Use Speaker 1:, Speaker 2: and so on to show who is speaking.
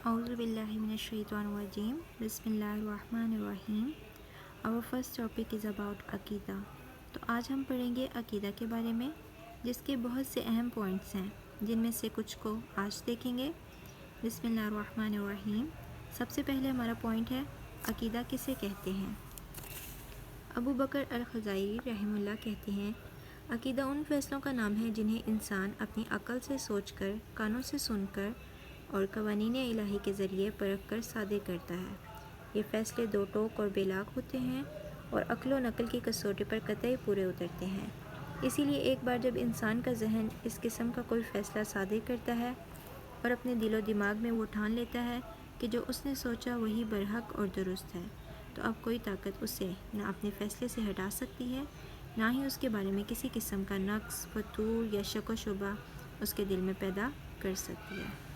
Speaker 1: اعوذ باللہ من الشیطان الرجیم بسم اللہ الرحمن الرحیم. Our first topic is about عقیدہ. تو آج ہم پڑھیں گے عقیدہ کے بارے میں، جس کے بہت سے اہم پوائنٹس ہیں، جن میں سے کچھ کو آج دیکھیں گے. بسم اللہ الرحمن الرحیم. سب سے پہلے ہمارا پوائنٹ ہے عقیدہ کسے کہتے ہیں. ابو بکر الخزائی رحمہ اللہ کہتے ہیں، عقیدہ ان فیصلوں کا نام ہے جنہیں انسان اپنی عقل سے سوچ کر، کانوں سے سن کر اور قوانین الہی کے ذریعے پرکھ کر صادر کرتا ہے. یہ فیصلے دو ٹوک اور بے لاگ ہوتے ہیں اور عقل و نقل کی کسوٹی پر قطعی پورے اترتے ہیں. اسی لیے ایک بار جب انسان کا ذہن اس قسم کا کوئی فیصلہ صادر کرتا ہے اور اپنے دل و دماغ میں وہ ٹھان لیتا ہے کہ جو اس نے سوچا وہی برحق اور درست ہے، تو اب کوئی طاقت اسے نہ اپنے فیصلے سے ہٹا سکتی ہے، نہ ہی اس کے بارے میں کسی قسم کا نقص، فتور یا شک و شبہ اس کے دل میں پیدا کر سکتی ہے.